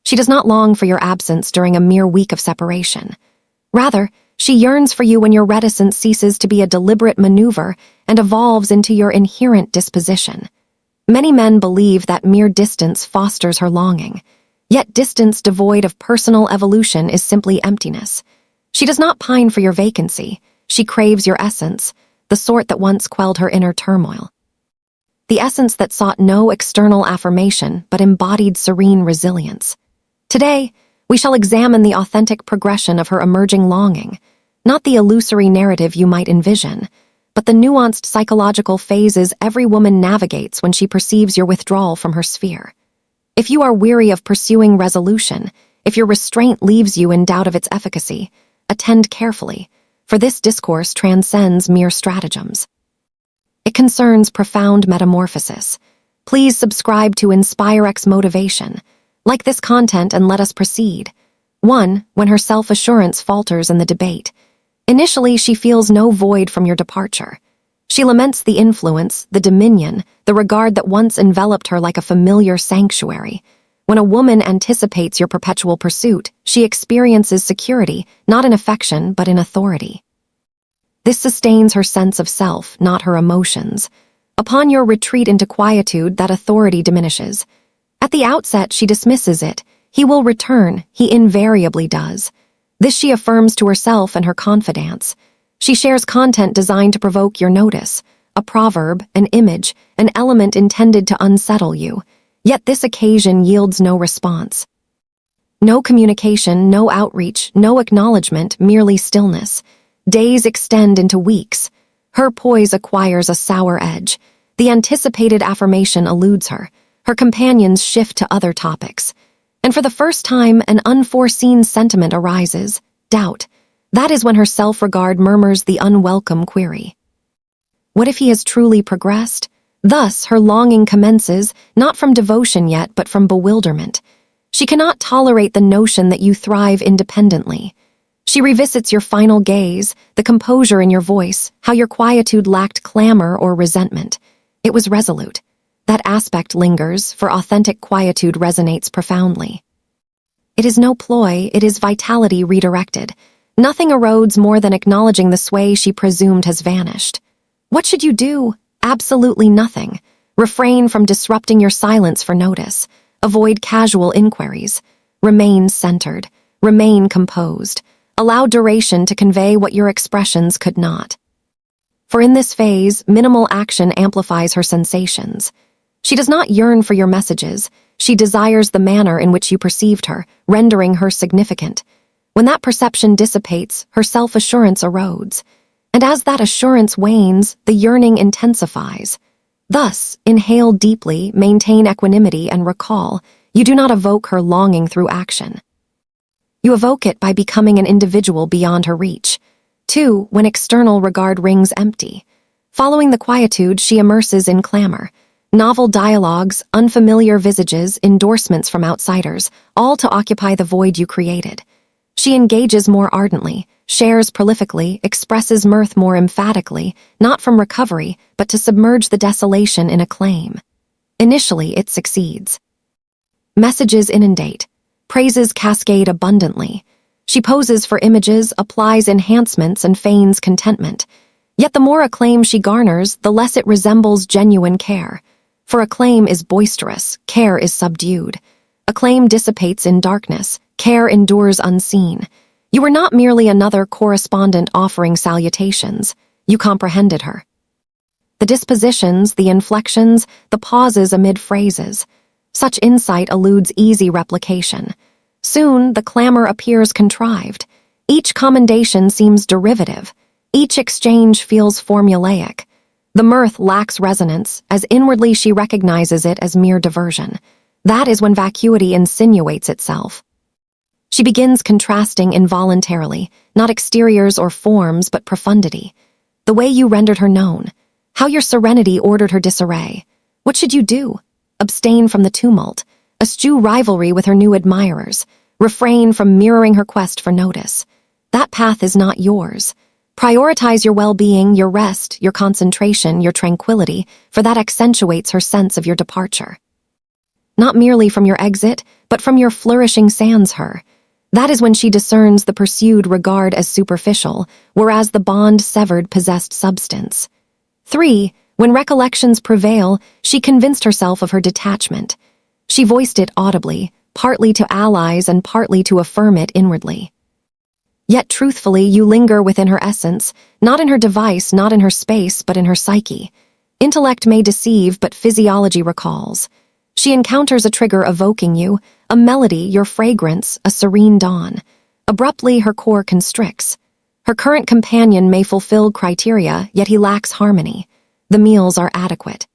She does not long for your absence during a mere week of separation. Rather, she yearns for you when your reticence ceases to be a deliberate maneuver and evolves into your inherent disposition. Many men believe that mere distance fosters her longing, yet distance devoid of personal evolution is simply emptiness. She does not pine for your vacancy, she craves your essence, the sort that once quelled her inner turmoil. The essence that sought no external affirmation but embodied serene resilience. Today, we shall examine the authentic progression of her emerging longing, not the illusory narrative you might envision, but the nuanced psychological phases every woman navigates when she perceives your withdrawal from her sphere. If you are weary of pursuing resolution, if your restraint leaves you in doubt of its efficacy, attend carefully, for this discourse transcends mere stratagems. It concerns profound metamorphosis. Please subscribe to InspireX Motivation. Like this content and let us proceed. 1. When her self-assurance falters in the debate. Initially, she feels no void from your departure. She laments the influence, the dominion, the regard that once enveloped her like a familiar sanctuary. When a woman anticipates your perpetual pursuit, she experiences security, not in affection, but in authority. This sustains her sense of self, not her emotions. Upon your retreat into quietude, that authority diminishes. At the outset, she dismisses it. He will return, he invariably does. This she affirms to herself and her confidants. She shares content designed to provoke your notice, a proverb, an image, an element intended to unsettle you. Yet this occasion yields no response. No communication, no outreach, no acknowledgement, merely stillness. Days extend into weeks. Her poise acquires a sour edge. The anticipated affirmation eludes her. Her companions shift to other topics. And for the first time, an unforeseen sentiment arises, doubt. That is when her self-regard murmurs the unwelcome query. What if he has truly progressed? Thus, her longing commences, not from devotion yet, but from bewilderment. She cannot tolerate the notion that you thrive independently. She revisits your final gaze, the composure in your voice, how your quietude lacked clamor or resentment. It was resolute. That aspect lingers, for authentic quietude resonates profoundly. It is no ploy, it is vitality redirected. Nothing erodes more than acknowledging the sway she presumed has vanished. What should you do? Absolutely nothing. Refrain from disrupting your silence for notice. Avoid casual inquiries. Remain centered. Remain composed. Allow duration to convey what your expressions could not. For in this phase, minimal action amplifies her sensations. She does not yearn for your messages. She desires the manner in which you perceived her, rendering her significant. When that perception dissipates, her self-assurance erodes. And as that assurance wanes, the yearning intensifies. Thus, inhale deeply, maintain equanimity, and recall, you do not evoke her longing through action. You evoke it by becoming an individual beyond her reach. 2. When external regard rings empty. Following the quietude, she immerses in clamor. Novel dialogues, unfamiliar visages, endorsements from outsiders, all to occupy the void you created. She engages more ardently, shares prolifically, expresses mirth more emphatically, not from recovery, but to submerge the desolation in acclaim. Initially, it succeeds. Messages inundate. Praises cascade abundantly. She poses for images, applies enhancements, and feigns contentment. Yet the more acclaim she garners, the less it resembles genuine care. For acclaim is boisterous, care is subdued. Acclaim dissipates in darkness, care endures unseen. You were not merely another correspondent offering salutations. You comprehended her. The dispositions, the inflections, the pauses amid phrases. Such insight eludes easy replication. Soon, the clamor appears contrived. Each commendation seems derivative. Each exchange feels formulaic. The mirth lacks resonance, as inwardly she recognizes it as mere diversion. That is when vacuity insinuates itself. She begins contrasting involuntarily, not exteriors or forms, but profundity. The way you rendered her known, how your serenity ordered her disarray. What should you do? Abstain from the tumult, eschew rivalry with her new admirers, refrain from mirroring her quest for notice. That path is not yours. Prioritize your well-being, your rest, your concentration, your tranquility, for that accentuates her sense of your departure. Not merely from your exit, but from your flourishing sands her. That is when she discerns the pursued regard as superficial, whereas the bond severed possessed substance. 3. When recollections prevail, she convinced herself of her detachment. She voiced it audibly, partly to allies and partly to affirm it inwardly. Yet truthfully, you linger within her essence, not in her device, not in her space, but in her psyche. Intellect may deceive, but physiology recalls. She encounters a trigger evoking you, a melody, your fragrance, a serene dawn. Abruptly, her core constricts. Her current companion may fulfill criteria, yet he lacks harmony. The meals are adequate.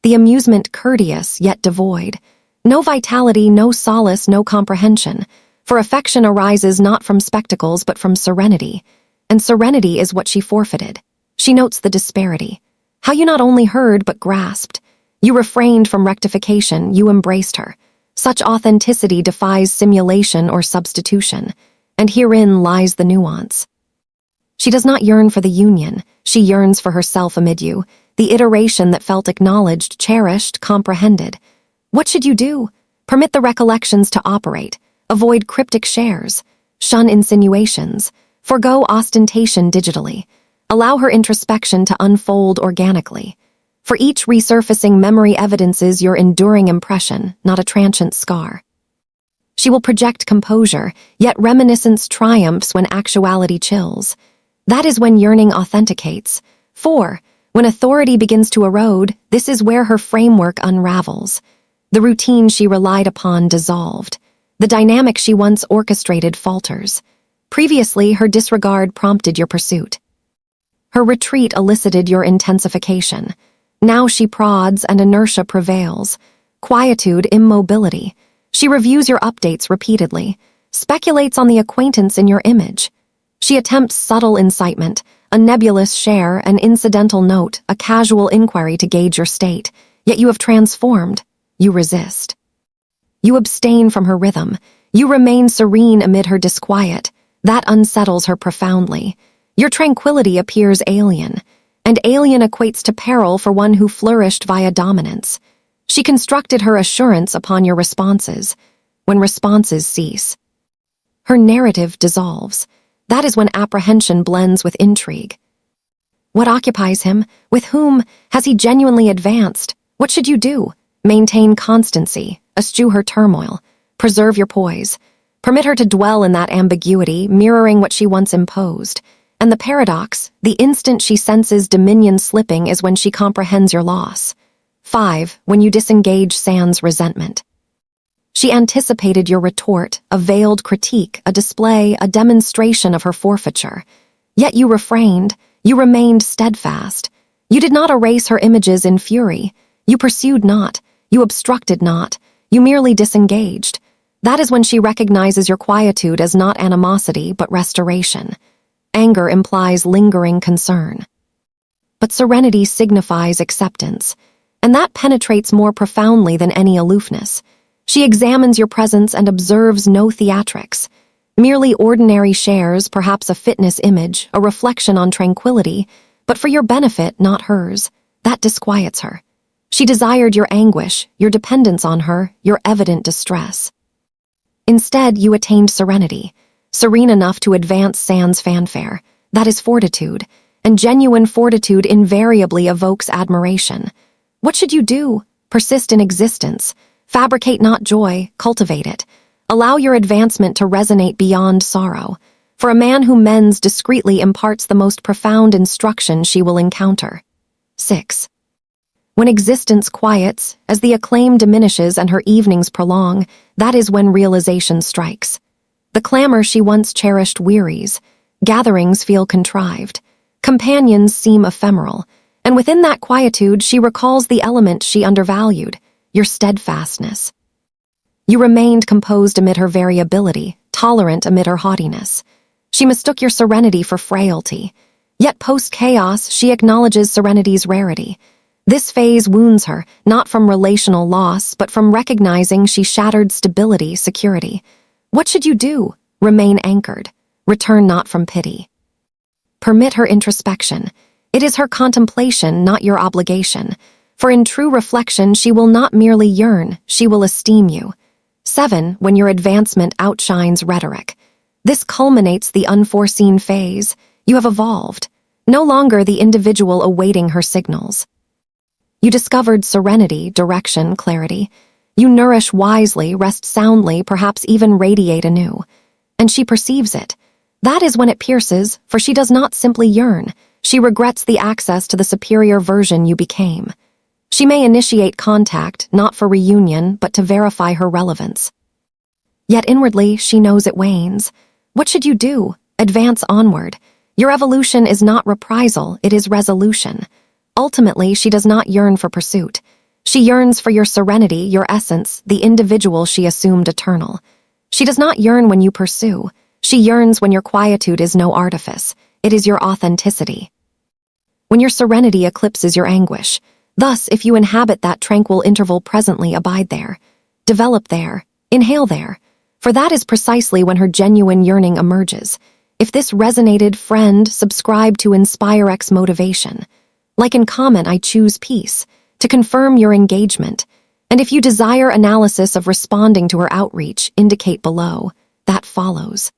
The amusement courteous, yet devoid. No vitality, no solace, no comprehension. For affection arises not from spectacles, but from serenity. And serenity is what she forfeited. She notes the disparity. How you not only heard, but grasped. You refrained from rectification, you embraced her. Such authenticity defies simulation or substitution. And herein lies the nuance. She does not yearn for the union, she yearns for herself amid you, the iteration that felt acknowledged, cherished, comprehended. What should you do? Permit the recollections to operate, avoid cryptic shares, shun insinuations, forgo ostentation digitally, allow her introspection to unfold organically. For each resurfacing memory evidences your enduring impression, not a transient scar. She will project composure, yet reminiscence triumphs when actuality chills. That is when yearning authenticates. 4. When authority begins to erode, this is where her framework unravels. The routine she relied upon dissolved. The dynamic she once orchestrated falters. Previously, her disregard prompted your pursuit. Her retreat elicited your intensification. Now she prods and inertia prevails. Quietude, immobility. She reviews your updates repeatedly, speculates on the acquaintance in your image. She attempts subtle incitement, a nebulous share, an incidental note, a casual inquiry to gauge your state. Yet you have transformed. You resist. You abstain from her rhythm. You remain serene amid her disquiet. That unsettles her profoundly. Your tranquility appears alien, and alien equates to peril for one who flourished via dominance. She constructed her assurance upon your responses. When responses cease, her narrative dissolves. That is when apprehension blends with intrigue. What occupies him? With whom? Has he genuinely advanced? What should you do? Maintain constancy, eschew her turmoil, preserve your poise. Permit her to dwell in that ambiguity, mirroring what she once imposed. And the paradox, the instant she senses dominion slipping is when she comprehends your loss. 5. When you disengage sans resentment. She anticipated your retort, a veiled critique, a display, a demonstration of her forfeiture. Yet you refrained, you remained steadfast. You did not erase her images in fury. You pursued not, you obstructed not, you merely disengaged. That is when she recognizes your quietude as not animosity, but restoration. Anger implies lingering concern. But serenity signifies acceptance, and that penetrates more profoundly than any aloofness. She examines your presence and observes no theatrics. Merely ordinary shares, perhaps a fitness image, a reflection on tranquility, but for your benefit, not hers. That disquiets her. She desired your anguish, your dependence on her, your evident distress. Instead, you attained serenity, serene enough to advance sans fanfare. That is fortitude, and genuine fortitude invariably evokes admiration. What should you do? Persist in existence. Fabricate not joy, cultivate it. Allow your advancement to resonate beyond sorrow. For a man who mends discreetly imparts the most profound instruction she will encounter. 6. When existence quiets, as the acclaim diminishes and her evenings prolong, that is when realization strikes. The clamor she once cherished wearies. Gatherings feel contrived. Companions seem ephemeral. And within that quietude, she recalls the element she undervalued, your steadfastness. You remained composed amid her variability, tolerant amid her haughtiness. She mistook your serenity for frailty. Yet post-chaos, she acknowledges serenity's rarity. This phase wounds her, not from relational loss, but from recognizing she shattered stability, security. What should you do? Remain anchored. Return not from pity. Permit her introspection. It is her contemplation, not your obligation. For in true reflection, she will not merely yearn, she will esteem you. 7. When your advancement outshines rhetoric. This culminates the unforeseen phase. You have evolved, no longer the individual awaiting her signals. You discovered serenity, direction, clarity. You nourish wisely, rest soundly, perhaps even radiate anew. And she perceives it. That is when it pierces, for she does not simply yearn. She regrets the access to the superior version you became. She may initiate contact, not for reunion, but to verify her relevance. Yet inwardly, she knows it wanes. What should you do? Advance onward. Your evolution is not reprisal, it is resolution. Ultimately, she does not yearn for pursuit. She yearns for your serenity, your essence, the individual she assumed eternal. She does not yearn when you pursue. She yearns when your quietude is no artifice. It is your authenticity. When your serenity eclipses your anguish. Thus, if you inhabit that tranquil interval presently, abide there. Develop there. Inhale there. For that is precisely when her genuine yearning emerges. If this resonated, friend, subscribe to InspireX Motivation. Like and comment, I choose peace, to confirm your engagement. And if you desire analysis of responding to her outreach, indicate below. That follows.